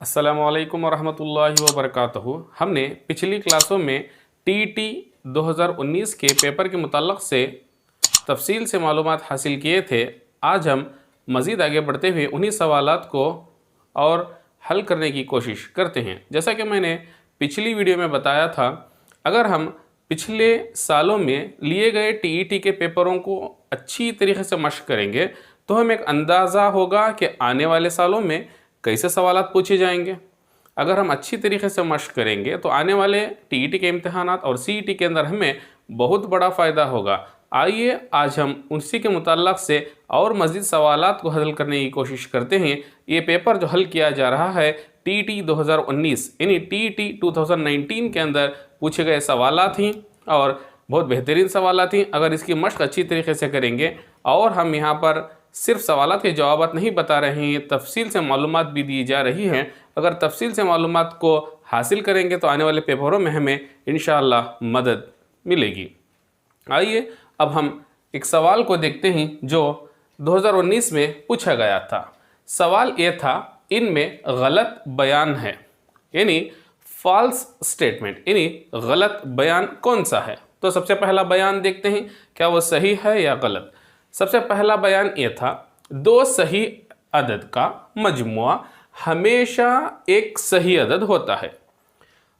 अस्सलामुअलैकुम वरहमतुल्लाहि वबरकातुहू। हमने पिछली क्लासों में टीईटी 2019 के पेपर के मुताल्लिक़ से तफसील से मालूमात हासिल किए थे। आज हम मज़ीद आगे बढ़ते हुए उन्हीं सवालात को और हल करने की कोशिश करते हैं। जैसा कि मैंने पिछली वीडियो में बताया था, अगर हम पिछले सालों में लिए गए टीईटी के पेपरों को अच्छी तरीके से मश्क करेंगे तो हमें एक अंदाज़ा होगा कि आने वाले सालों में कैसे सवालात पूछे जाएंगे। अगर हम अच्छी तरीके से मश्क करेंगे तो आने वाले टीईटी के इम्तहानात और सीईटी के अंदर हमें बहुत बड़ा फ़ायदा होगा। आइए आज हम उसी के मुताल्लिक़ से और मज़ीद सवालात को हल करने की कोशिश करते हैं। ये पेपर जो हल किया जा रहा है टीईटी 2019 यानी टीईटी 2019 के अंदर पूछे गए सवालात ही और बहुत बेहतरीन सवालात ही। अगर इसकी मश्क अच्छी तरीके से करेंगे और हम यहाँ पर सिर्फ सवालात के जवाब नहीं बता रहे हैं, तफसील से मालूमात भी दी जा रही हैं। अगर तफसील से मालूमात को हासिल करेंगे तो आने वाले पेपरों में हमें इंशाअल्लाह मदद मिलेगी। आइए अब हम एक सवाल को देखते हैं जो 2019 में पूछा गया था। सवाल ये था, इनमें गलत बयान है यानी फॉल्स स्टेटमेंट, यानी गलत बयान कौन सा है। तो सबसे पहला बयान देखते हैं क्या वो सही है या गलत। सबसे पहला बयान ये था, दो सही अदद का मजमुआ हमेशा एक सही अदद होता है।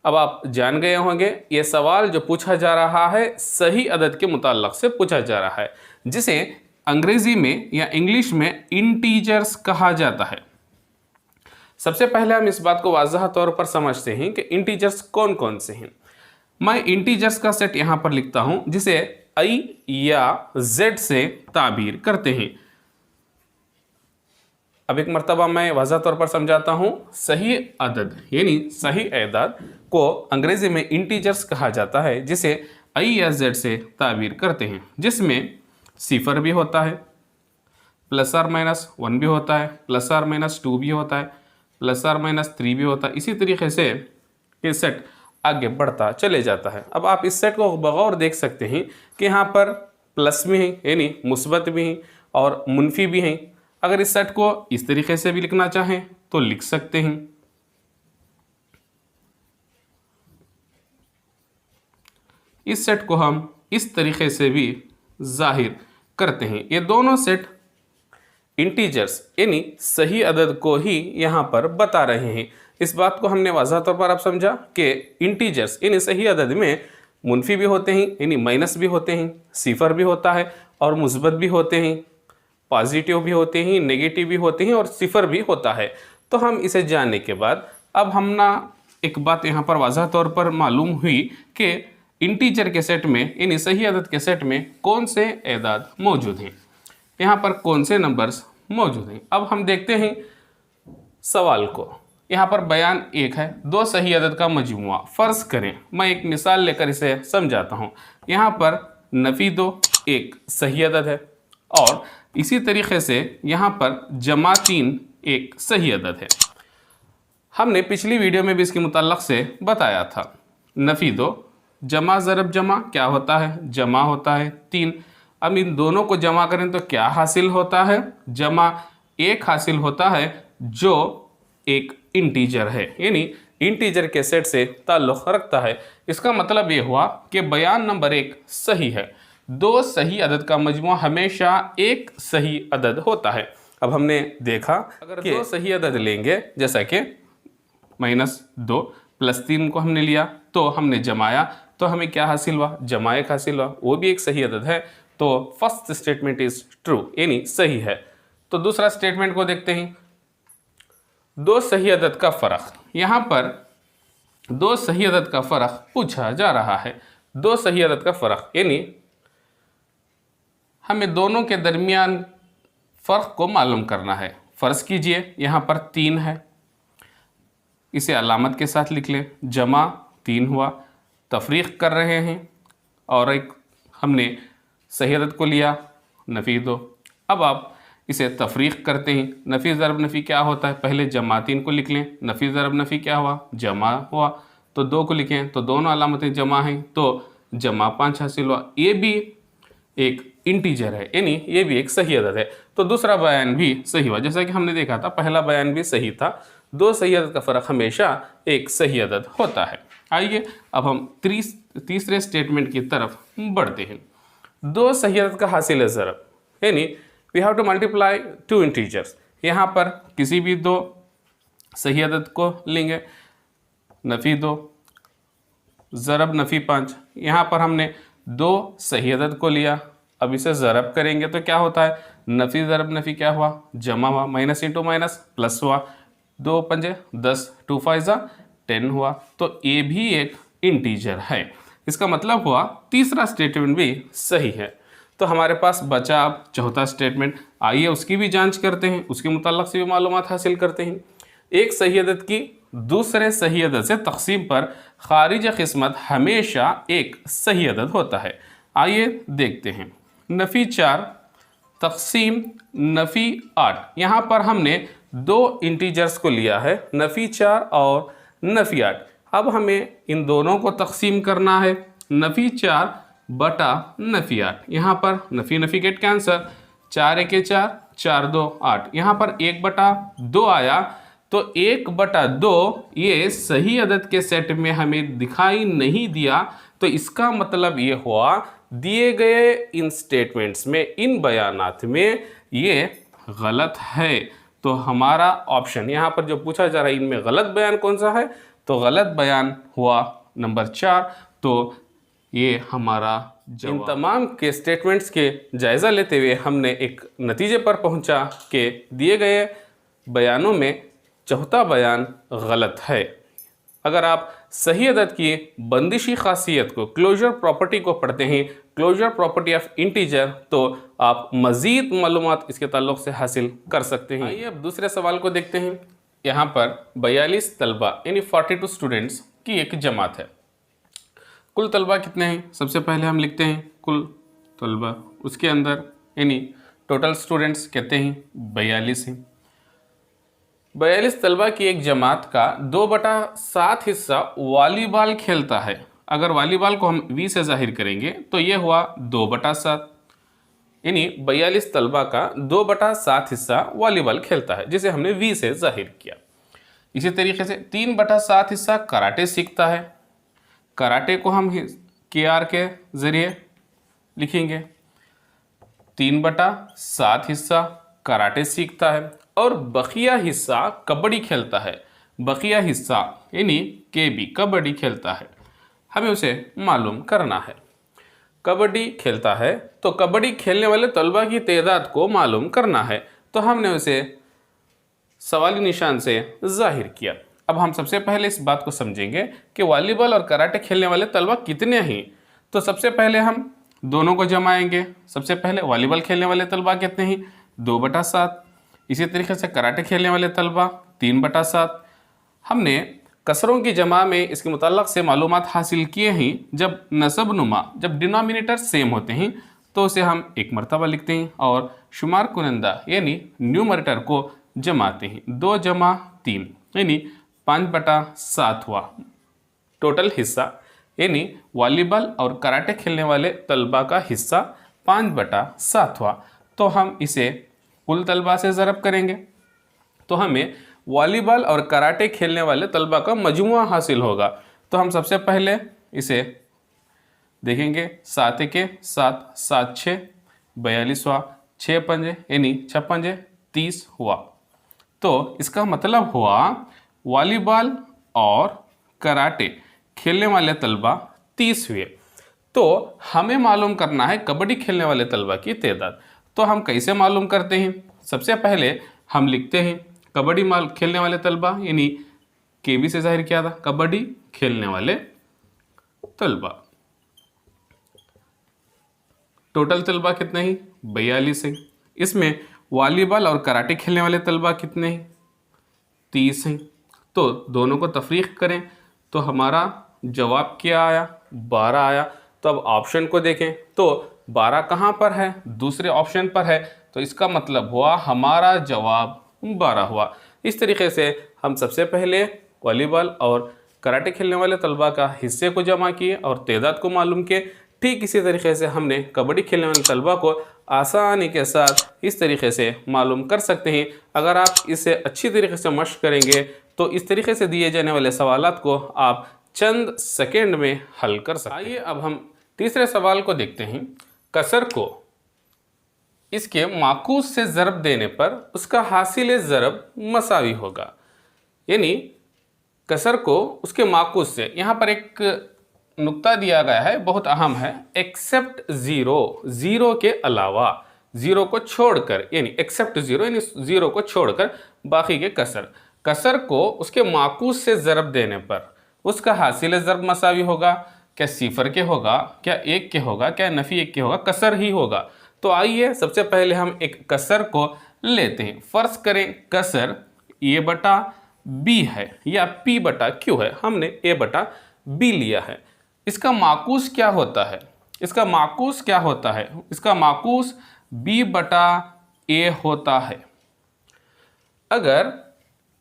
अब आप जान गए होंगे ये सवाल जो पूछा जा रहा है सही अदद के मुताल्लिक़ से पूछा जा रहा है, जिसे अंग्रेज़ी में या इंग्लिश में इंटीजर्स कहा जाता है। सबसे पहले हम इस बात को वाज़ह तौर पर समझते हैं कि इंटीजर्स कौन कौन से हैं। मैं इंटीजर्स का सेट यहाँ पर लिखता हूँ जिसे आई या जेड से ताबीर करते हैं। अब एक मरतबा मैं वाज़ह तौर पर समझाता हूँ। सही अदद यानी सही एदाद को अंग्रेज़ी में इंटीजर्स कहा जाता है, जिसे आई या जेड से ताबीर करते हैं, जिसमें सिफर भी होता है, प्लस और माइनस 1 भी होता है, प्लस और माइनस 2 भी होता है, प्लस और माइनस 3 भी होता है। इसी तरीके से ये सेट आगे बढ़ता चले जाता है। अब आप इस सेट को बगौर देख सकते हैं कि यहाँ पर प्लस भी हैं यानी मुस्बत भी हैं और मुनफी भी हैं। अगर इस सेट को इस तरीके से भी लिखना चाहें तो लिख सकते हैं। इस सेट को हम इस तरीके से भी जाहिर करते हैं। ये दोनों सेट इंटीजर्स यानी सही अदद को ही यहाँ पर बता रहे हैं। इस बात को हमने वाज़ह तौर पर आप समझा कि इंटीजर्स यानी सही अदद में मुनफी भी होते हैं यानी माइनस भी होते हैं, सिफर भी होता है और मुस्बत भी होते हैं, पॉजिटिव भी होते हैं, नेगेटिव भी होते हैं और सिफर भी होता है। तो हम इसे जानने के बाद अब हम ना एक बात यहाँ पर वाज़ह तौर पर मालूम हुई कि इंटीजर के सेट में यानी सही अदद के सेट में कौन से एदाद मौजूद हैं, यहाँ पर कौन से नंबर्स मौजूद हैं। अब हम देखते हैं सवाल को। यहाँ पर बयान एक है, दो सही अदद का मजमुआ। फ़र्ज़ करें, मैं एक मिसाल लेकर इसे समझाता हूँ। यहाँ पर नफ़ी 2 एक सही अदद है और इसी तरीके से यहाँ पर जमा 3 एक सही अदद है। हमने पिछली वीडियो में भी इसके मुताल्लिक़ से बताया था। नफ़ी 2 जमा ज़रब जमा क्या होता है, जमा होता है 3। अब इन दोनों को जमा करें तो क्या हासिल होता है, जमा 1 हासिल होता है जो एक इंटीजर है यानी इंटीजर के सेट से ताल्लुक़ रखता है। इसका मतलब ये हुआ कि बयान नंबर 1 सही है। दो सही अदद का मजमुआ हमेशा एक सही अदद होता है। अब हमने देखा अगर दो सही अदद लेंगे, जैसा कि -2 प्लस 3 को हमने लिया तो हमने जमाया तो हमें क्या हासिल हुआ, जमा 1 हासिल हुआ, वो भी एक सही अदद है। तो फर्स्ट स्टेटमेंट इज़ ट्रू यानी सही है। तो दूसरा स्टेटमेंट को देखते हैं, दो सही अदद का फ़र्क। यहाँ पर दो सही अदद का फ़र्क पूछा जा रहा है। दो सही अदद का फ़र्क यानी हमें दोनों के दरमियान फ़र्क को मालूम करना है। फ़र्ज़ कीजिए यहाँ पर 3 है, इसे अलामत के साथ लिख लें, जमा 3 हुआ, तफरीक़ कर रहे हैं और एक हमने सही अदद को लिया नफ़ी 2। अब आप इसे तफरीक़ करते हैं। नफ़ी ज़रब नफ़ी क्या होता है, पहले जमा 3 को लिख लें, नफ़ी ज़रब नफ़ी क्या हुआ, जमा हुआ, तो 2 को लिखें तो दोनों अलामतें जमा हैं तो जमा 5 हासिल हुआ। ये भी एक इंटीजर है यानी ये भी एक सही अदद है। तो दूसरा बयान भी सही हुआ। जैसा कि हमने देखा था पहला बयान भी सही था, दो सही अदद का फ़र्क हमेशा एक सही अदद होता है। आइए अब हम तीसरे स्टेटमेंट की तरफ बढ़ते हैं। दो सही अदद का हासिल ज़रब, यानी we have to multiply two integers. यहाँ पर किसी भी दो सही अदद को लेंगे, नफ़ी 2 ज़रब नफ़ी 5। यहाँ पर हमने दो सही अदद को लिया, अब इसे ज़रब करेंगे तो क्या होता है, नफ़ी ज़रब नफ़ी क्या हुआ, जमा हुआ, माइनस इंटू माइनस प्लस हुआ, 2 पंजे 10, 2 5 10 हुआ। तो ये भी एक इंटीजर है। इसका मतलब हुआ तीसरा स्टेटमेंट भी सही है। तो हमारे पास बचा अब चौथा स्टेटमेंट। आइए उसकी भी जांच करते हैं, उसके मुताल्लिक़ से भी मालूमात हासिल करते हैं। एक सही अदद की दूसरे सही अदद से तक़सीम पर खारिज क़िस्मत हमेशा एक सही अदद होता है। आइए देखते हैं। नफ़ी 4 तक़सीम नफ़ी 8। यहाँ पर हमने दो इंटीजर्स को लिया है, नफ़ी 4 और नफ़ी 8। अब हमें इन दोनों को तक़सीम करना है, नफ़ी 4 बटा नफ़ी 8। यहाँ पर नफ़ी नफ़ी गेट कैंसर, 4 1 4, 4 2 8। यहाँ पर 1 बटा 2 आया, तो 1 बटा 2 ये सही अदद के सेट में हमें दिखाई नहीं दिया। तो इसका मतलब ये हुआ दिए गए इन स्टेटमेंट्स में, इन बयानात में ये गलत है। तो हमारा ऑप्शन यहाँ पर जो पूछा जा रहा है, इनमें गलत बयान कौन सा है, तो गलत बयान हुआ नंबर 4। तो ये हमारा इन तमाम के स्टेटमेंट्स के जायज़ा लेते हुए हमने एक नतीजे पर पहुँचा कि दिए गए बयानों में चौथा बयान गलत है। अगर आप सही अदद की बंदिशी खासियत को, क्लोजर प्रॉपर्टी को पढ़ते हैं, क्लोजर प्रॉपर्टी ऑफ इंटीजर, तो आप मज़ीद मालूमात इसके ताल्लुक़ से हासिल कर सकते हैं। आइए अब दूसरे सवाल को देखते हैं। यहाँ पर 42 तलबा यानी 42 स्टूडेंट्स की एक जमात है। कुल तलबा कितने हैं, सबसे पहले हम लिखते हैं कुल तलबा, उसके अंदर यानी टोटल स्टूडेंट्स कहते हैं 42 हैं। 42 तलबा की एक जमात का 2/7 हिस्सा वॉलीबॉल खेलता है। अगर वॉलीबॉल को हम V से जाहिर करेंगे तो ये हुआ 2/7, यानी 42 तलबा का 2/7 हिस्सा वॉलीबॉल खेलता है, जिसे हमने V से जाहिर किया। इसी तरीके से 3/7 हिस्सा कराटे सीखता है। कराटे को हम KR के ज़रिए लिखेंगे। 3/7 हिस्सा कराटे सीखता है और बकिया हिस्सा कबड्डी खेलता है। बकिया हिस्सा यानी KB कबड्डी खेलता है, हमें उसे मालूम करना है। कबड्डी खेलता है तो कबड्डी खेलने वाले तलबा की तादाद को मालूम करना है, तो हमने उसे सवाली निशान से जाहिर किया। अब हम सबसे पहले इस बात को समझेंगे कि वॉलीबॉल और कराटे खेलने वाले तलबा कितने हैं। तो सबसे पहले हम दोनों को जमाएंगे। सबसे पहले वॉलीबॉल खेलने वाले तलबा कितने हैं, 2/7। इसी तरीके से कराटे खेलने वाले तलबा 3/7। हमने कसरों की जमा में इसके मुताल्लिक़ से मालूमात हासिल किए हैं। जब नसब नुमा, जब डिनोमिनेटर सेम होते हैं तो उसे हम एक मरतबा लिखते हैं और शुमार कुनंदा यानी न्यूमरेटर को जमाते हैं। 2 जमा 3 यानी 5/7 हुआ टोटल हिस्सा, यानी वॉलीबॉल और कराटे खेलने वाले तलबा का हिस्सा 5/7 हुआ। तो हम इसे कुल तलबा से ज़रब करेंगे तो हमें वॉलीबॉल और कराटे खेलने वाले तलबा का मजमुआ हासिल होगा। तो हम सबसे पहले इसे देखेंगे, 7 1 7 7 6 42 हुआ, 6 पंजे यानी 6 पंजे 30 हुआ। तो इसका मतलब हुआ वॉलीबॉल और कराटे खेलने वाले तलबा 30 हुए। तो हमें मालूम करना है कबड्डी खेलने वाले तलबा की तादाद। तो हम कैसे मालूम करते हैं, सबसे पहले हम लिखते हैं कबड्डी खेलने वाले तलबा यानी KB से जाहिर किया था, कबड्डी खेलने वाले तलबा। टोटल तलबा कितने हैं, 42 हैं। इसमें वॉलीबॉल और कराटे खेलने वाले तलबा कितने हैं, 30 हैं। तो दोनों को तफरीक करें तो हमारा जवाब क्या आया, 12 आया। तो अब ऑप्शन को देखें तो 12 कहाँ पर है, दूसरे ऑप्शन पर है। तो इसका मतलब हुआ हमारा जवाब 12 हुआ। इस तरीके से हम सबसे पहले वॉलीबॉल और कराटे खेलने वाले तलबा का हिस्से को जमा किए और तादाद को मालूम किए। ठीक इसी तरीके से हमने कबड्डी खेलने वाले तलबा को आसानी के साथ इस तरीके से मालूम कर सकते हैं। अगर आप इसे अच्छी तरीके से मशक करेंगे तो इस तरीके से दिए जाने वाले सवालात को आप चंद सेकंड में हल कर सकते हैं। आइए अब हम तीसरे सवाल को देखते हैं। कसर को इसके माकूस से ज़रब देने पर उसका हासिल ज़रब मसावी होगा। यानी कसर को उसके माकूस से, यहाँ पर एक नुक्ता दिया गया है, बहुत अहम है, एक्सेप्ट ज़ीरो, ज़ीरो के अलावा, ज़ीरो को छोड़कर, यानी एक्सेप्ट ज़ीरो यानी ज़ीरो को छोड़कर बाकी के कसर, कसर को उसके माकूस से ज़रब देने पर उसका हासिल ज़रब मसावी होगा। क्या सिफर के होगा, क्या एक के होगा, क्या नफ़ी एक के होगा, कसर ही होगा। तो आइए सबसे पहले हम एक कसर को लेते हैं। फ़र्ज़ करें कसर ए बटा बी है या पी बटा क्यू है, हमने ए बटा बी लिया है। इसका माकूस क्या होता है? इसका माकूस क्या होता है? इसका माकूस बी बटा ए होता है। अगर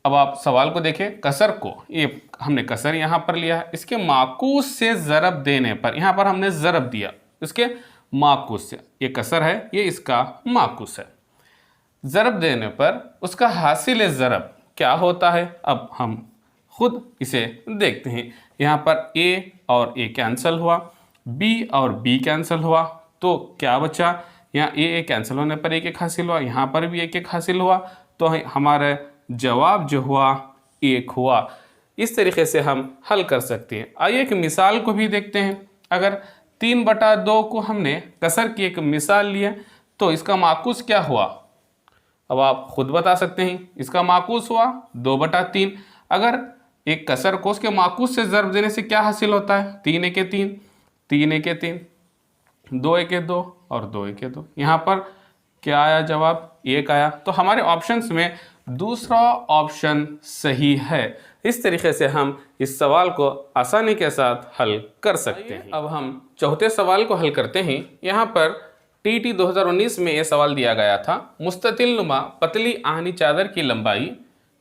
अब आप सवाल को देखें, कसर को, ये हमने कसर यहाँ पर लिया है, इसके माकूस से ज़रब देने पर, यहाँ पर हमने ज़रब दिया इसके माकूस से, ये कसर है, ये इसका माकूस है, ज़रब देने पर उसका हासिल ज़रब क्या होता है? अब हम खुद इसे देखते हैं। यहाँ पर ए और ए कैंसिल हुआ, बी और बी कैंसिल हुआ, तो क्या बचा? यहाँ ए कैंसिल होने पर एक हासिल हुआ, यहाँ पर भी एक हासिल हुआ, तो हमारा जवाब जो हुआ एक हुआ। इस तरीके से हम हल कर सकते हैं। आइए एक मिसाल को भी देखते हैं। अगर 3/2 को हमने कसर की एक मिसाल ली है तो इसका माकूस क्या हुआ? अब आप खुद बता सकते हैं। इसका माकूस हुआ 2/3। अगर एक कसर को उसके माकूस से ज़रब देने से क्या हासिल होता है? 3 एके 3, 3 एके 3, 2 एके 2 और 2 एके 2। यहाँ पर क्या आया? जवाब 1 आया। तो हमारे ऑप्शंस में दूसरा ऑप्शन सही है। इस तरीके से हम इस सवाल को आसानी के साथ हल कर सकते हैं। अब हम चौथे सवाल को हल करते हैं। यहाँ पर टीटी 2019 में यह सवाल दिया गया था, मुस्ततिल नुमा पतली आहनी चादर की लंबाई,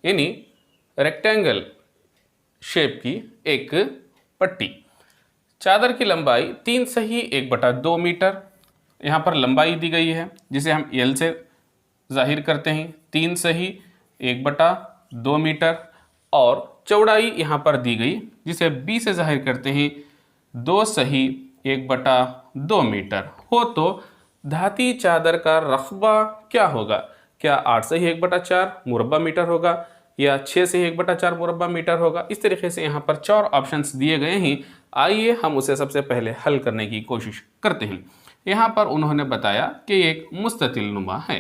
यानी रेक्टेंगल शेप की एक पट्टी, चादर की लंबाई 3 सही 1/2 मीटर। यहाँ पर लंबाई दी गई है जिसे हम एल से जाहिर करते हैं, 3 सही 1/2 मीटर, और चौड़ाई यहाँ पर दी गई जिसे बी से जाहिर करते हैं 2 सही 1/2 मीटर हो। तो धाती चादर का रकबा क्या होगा? क्या 8 सही 1/4 मुरब्बा मीटर होगा या 6 सही 1/4 मुरब्बा मीटर होगा? इस तरीके से यहाँ पर 4 ऑप्शंस दिए गए हैं। आइए हम उसे सबसे पहले हल करने की कोशिश करते हैं। यहाँ पर उन्होंने बताया कि एक मुस्ततिल नुमा है,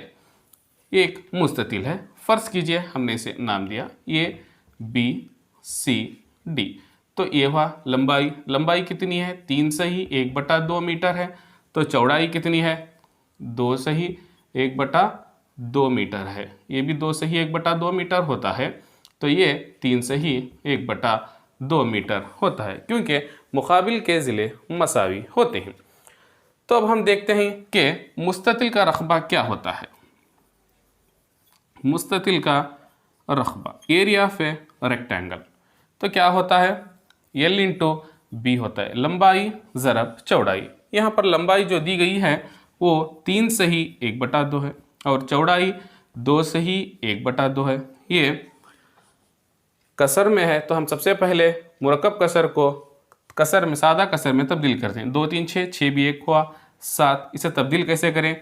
एक मुस्ततिल है। फ़र्ज़ कीजिए हमने इसे नाम दिया ए बी सी डी। तो ये हुआ लंबाई, लंबाई कितनी है? 3 सही 1/2 मीटर है। तो चौड़ाई कितनी है? 2 सही 1/2 मीटर है। ये भी 2 सही 1/2 मीटर होता है। तो ये 3 सही 1/2 मीटर होता है, क्योंकि मुकाबिल के ज़िले मसावी होते हैं। तो अब हम देखते हैं कि मुस्ततिल का रकबा क्या होता है। मुस्ततिल का रकबा, एरिया ऑफ ए रेक्टेंगल, तो क्या होता है? एल इंटू बी होता है, लंबाई ज़रब चौड़ाई। यहाँ पर लंबाई जो दी गई है वो 3 सही 1/2 है और चौड़ाई 2 सही 1/2 है। ये कसर में है तो हम सबसे पहले मुरक्कब कसर को कसर में, सादा कसर में तब्दील करते हैं। 2 3 6, 6 भी 1 हुआ 7। इसे तब्दील कैसे करें?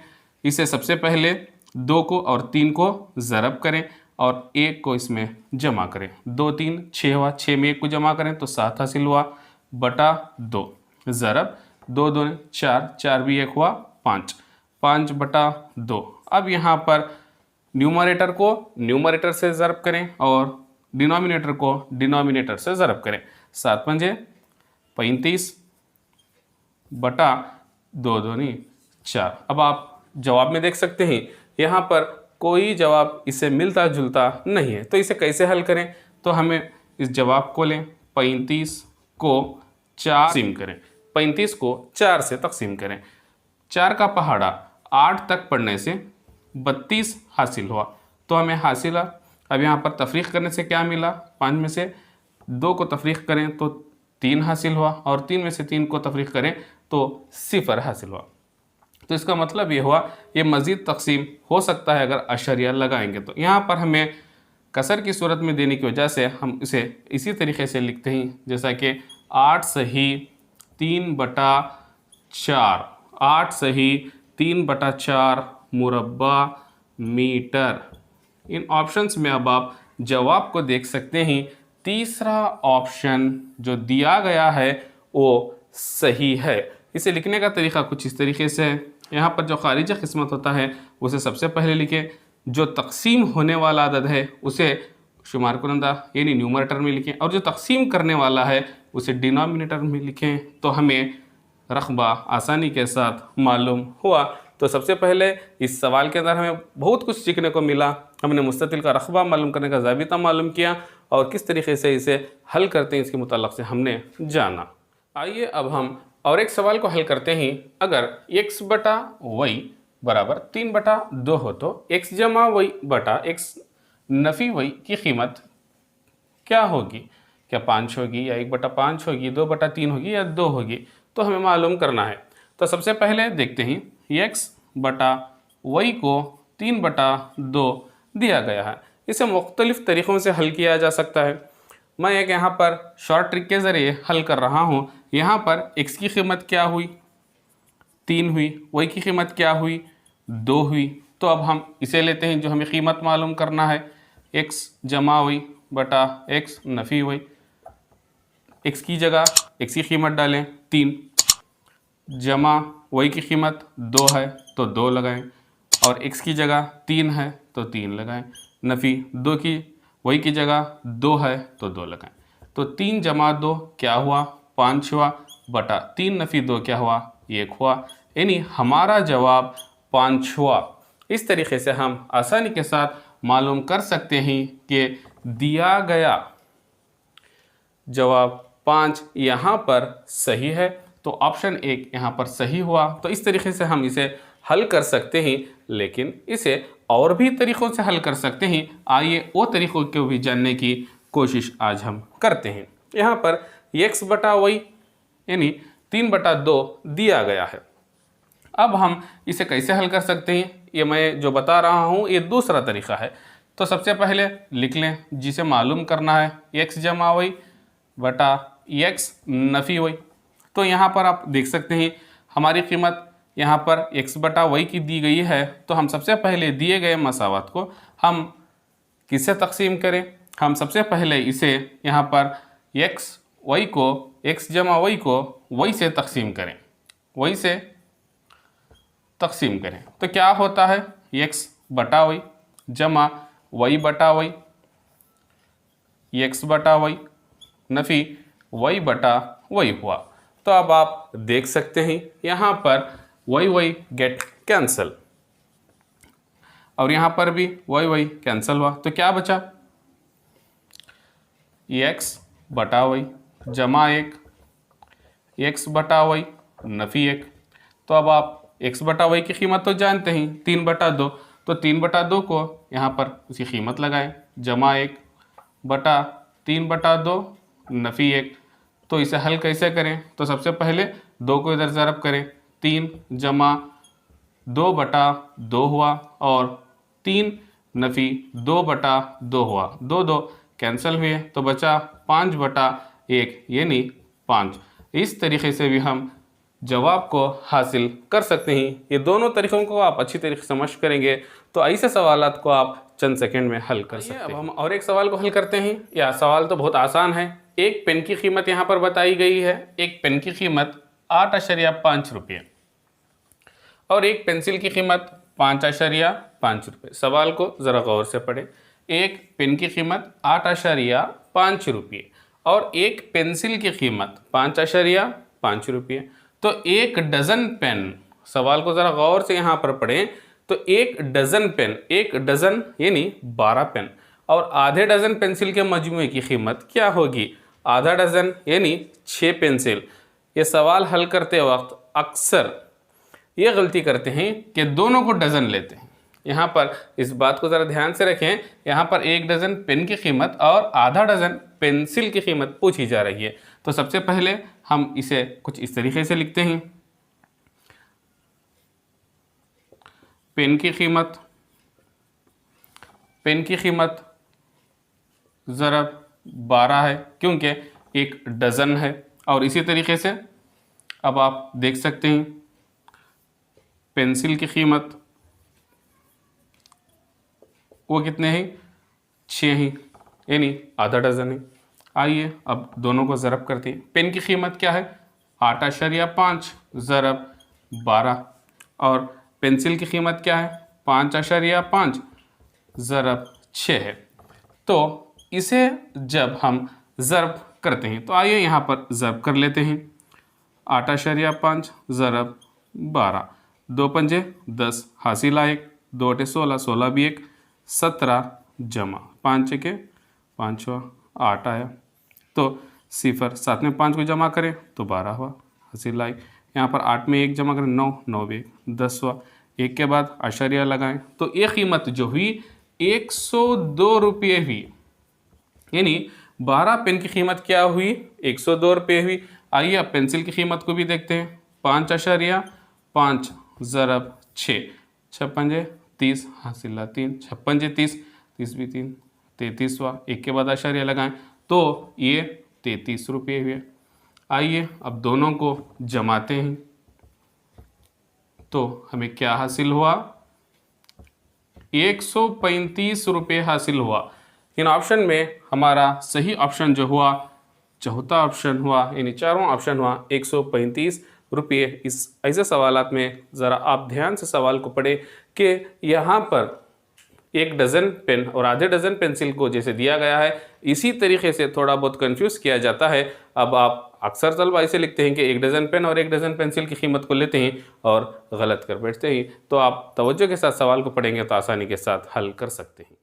इसे सबसे पहले 2 को और 3 को ज़रब करें और 1 को इसमें जमा करें। 2 3 6 हुआ, 6 में 1 को जमा करें तो 7 हासिल हुआ बटा 2, ज़रब 2 2 4, 4 भी 1 हुआ 5, 5/2। अब यहाँ पर न्यूमरेटर को न्यूमरेटर से ज़रब करें और डिनोमिनेटर को डिनोमिनेटर से ज़रब करें। 7 पंजे 35 बटा 2 2 4। अब आप जवाब में देख सकते हैं यहाँ पर कोई जवाब इससे मिलता जुलता नहीं है। तो इसे कैसे हल करें? तो हमें इस जवाब को लें, 35 को 4 तकसीम करें, 35 को 4 से तकसीम करें। 4 का पहाड़ा 8 तक पढ़ने से 32 हासिल हुआ। तो हमें हासिल, अब यहाँ पर तफरीक करने से क्या मिला? 5 में से 2 को तफरीक करें तो 3 हासिल हुआ और 3 में से 3 को तफरीक करें तो 0 हासिल हुआ। तो इसका मतलब ये हुआ ये मज़ीद तकसीम हो सकता है अगर अशरिया लगाएंगे। तो यहाँ पर हमें कसर की सूरत में देने की वजह से हम इसे इसी तरीके से लिखते हैं जैसा कि 8 सही 3/4, 8 सही 3/4 मुरब्बा मीटर। इन ऑप्शंस में अब आप जवाब को देख सकते हैं। तीसरा ऑप्शन जो दिया गया है वो सही है। इसे लिखने का तरीका कुछ इस तरीके से है। यहाँ पर जो खारिज किस्मत होता है उसे सबसे पहले लिखें, जो तकसीम होने वाला अदद है उसे शुमार कुनंदा यानी न्यूमरेटर में लिखें, और जो तकसीम करने वाला है उसे डिनोमिनेटर में लिखें। तो हमें रकबा आसानी के साथ मालूम हुआ। तो सबसे पहले इस सवाल के अंदर हमें बहुत कुछ सीखने को मिला। हमने मुस्ततिल का रकबा मालूम करने का ज़ाबिता मालूम किया और किस तरीके से इसे हल करते हैं इसके मुताल्लिक़ से हमने जाना। आइए अब हम और एक सवाल को हल करते हैं। अगर x बटा y बराबर 3/2 हो तो x जमा y बटा x नफ़ी y की कीमत क्या होगी? क्या 5 होगी या 1/5 होगी, 2/3 होगी या 2 होगी? तो हमें मालूम करना है। तो सबसे पहले देखते हैं x बटा y को 3/2 दिया गया है। इसे मुख्तलिफ़ तरीक़ों से हल किया जा सकता है। मैं एक यहाँ पर शॉर्ट ट्रिक के ज़रिए हल कर रहा हूँ। यहाँ पर x की कीमत क्या हुई? 3 हुई। y की कीमत क्या हुई? 2 हुई। तो अब हम इसे लेते हैं जो हमें कीमत मालूम करना है, x जमा y बटा x नफ़ी y। x की जगह x की कीमत डालें 3, जमा y की कीमत 2 है तो 2 लगाएं, और x की जगह 3 है तो 3 लगाएं, नफ़ी 2 की y की जगह 2 है तो 2 लगाएं। तो 3 जमा 2 क्या हुआ? 5 हुआ, बटा 3 नफ़ी 2 क्या हुआ? 1 हुआ। यानी हमारा जवाब 5 हुआ। इस तरीके से हम आसानी के साथ मालूम कर सकते हैं कि दिया गया जवाब 5 यहाँ पर सही है। तो ऑप्शन 1 यहाँ पर सही हुआ। तो इस तरीके से हम इसे हल कर सकते हैं, लेकिन इसे और भी तरीक़ों से हल कर सकते हैं। आइए वो तरीक़ों को भी जानने की कोशिश आज हम करते हैं। यहाँ पर x बटा y यानी 3/2 दिया गया है। अब हम इसे कैसे हल कर सकते हैं, ये मैं जो बता रहा हूँ ये दूसरा तरीक़ा है। तो सबसे पहले लिख लें जिसे मालूम करना है x जमा y बटा x नफ़ी y। तो यहाँ पर आप देख सकते हैं हमारी कीमत यहाँ पर x बटा y की दी गई है। तो हम सबसे पहले दिए गए मसावत को हम किससे तकसीम करें? हम सबसे पहले इसे यहाँ पर x जमा y को y से तकसीम करें, y से तकसीम करें। तो क्या होता है? x बटा y जमा y बटा y, x बटा y नफ़ी y बटा y हुआ। तो अब आप देख सकते हैं यहाँ पर y गेट कैंसल, और यहाँ पर भी y कैंसल हुआ। तो क्या बचा? x बटा y जमा 1 x बटा y नफ़ी 1। तो अब आप x बटा y की कीमत तो जानते हैं 3/2। तो 3/2 को यहाँ पर उसकी कीमत लगाएं, जमा 1 बटा 3/2 नफ़ी 1। तो इसे हल कैसे करें? तो सबसे पहले 2 को इधर ज़रब करें, 3 जमा 2/2 हुआ, और 3 नफ़ी 2/2 हुआ, 2 कैंसिल हुए तो बचा 5/1 यानी 5। इस तरीके से भी हम जवाब को हासिल कर सकते हैं। ये दोनों तरीक़ों को आप अच्छी तरीके से समझ करेंगे तो ऐसे सवालात को आप चंद सेकंड में हल कर सकते हैं। अब हम और एक सवाल को हल करते हैं। यह सवाल तो बहुत आसान है। एक पेन की कीमत यहाँ पर बताई गई है। एक पेन की कीमत 8.5 रुपये और एक पेंसिल की कीमत 5.5 रुपये। सवाल को ज़रा गौर से पढ़ें। एक पेन की कीमत 8.5 रुपये और एक पेंसिल की कीमत 5.5 रुपये। तो एक डज़न पेन, सवाल को ज़रा गौर से यहाँ पर पढ़ें। तो एक डज़न पेन, एक डज़न यानी 12 पेन, और आधे डज़न पेंसिल के मजमूए की कीमत क्या होगी? आधा डज़न यानी 6 पेंसिल। ये सवाल हल करते वक्त अक्सर ये गलती करते हैं कि दोनों को डज़न लेते हैं। यहाँ पर इस बात को ज़रा ध्यान से रखें। यहाँ पर एक डज़न पेन की कीमत और आधा डज़न पेंसिल की कीमत पूछी जा रही है। तो सबसे पहले हम इसे कुछ इस तरीके से लिखते हैं। पेन की कीमत ज़रब 12 है क्योंकि एक डज़न है। और इसी तरीके से अब आप देख सकते हैं पेंसिल की कीमत वो कितने हैं, 6 हैं, यानी आधा डज़न है। आइए अब दोनों को ज़रब करते हैं। पेन की कीमत क्या है, 8.5 ज़रब 12, और पेंसिल की कीमत क्या है, 5.5 ज़रब 6 है। तो इसे जब हम ज़रब करते हैं तो आइए यहाँ पर ज़रब कर लेते हैं। 8.5 ज़रब 12, 2 पंजे 10, हासिल आए 2 अटे 16, 16 भी 1, 17 जमा 5 के 5 8 आया। तो सिफर 7 में 5 को जमा करें तो 12 हुआ, हासिल आई। यहाँ पर 8 में 1 जमा करें 9, 9 भी 10 हुआ। 1 के बाद आशारिया लगाएं तो ये कीमत जो हुई 102 रुपये हुई, यानी 12 पेन की कीमत क्या हुई, 102 रुपये हुई। आइए अब पेंसिल की कीमत को भी देखते हैं। 5.5 ज़रब 6, 6 पंजे 30, हासिल 3, 6 पंजे 30, 30 भी 3, 33 हुआ। 1 के बाद आशारिया लगाएं तो ये 33 रुपये हुए। आइए अब दोनों को जमाते हैं तो हमें क्या हासिल हुआ, 135 रुपये हासिल हुआ। इन ऑप्शन में हमारा सही ऑप्शन जो हुआ चौथा ऑप्शन हुआ, यानी चारों ऑप्शन हुआ 135 रुपये। इस ऐसे सवालात में ज़रा आप ध्यान से सवाल को पढ़ें कि यहाँ पर 1 डज़न पेन और आधे डज़न पेंसिल को जैसे दिया गया है, इसी तरीके से थोड़ा बहुत कंफ्यूज किया जाता है। अब आप अक्सर तलबा ऐसे लिखते हैं कि 1 डज़न पेन और 1 डज़न पेंसिल की कीमत को लेते हैं और गलत कर बैठते हैं। तो आप तवज्जो के साथ सवाल को पढ़ेंगे तो आसानी के साथ हल कर सकते हैं।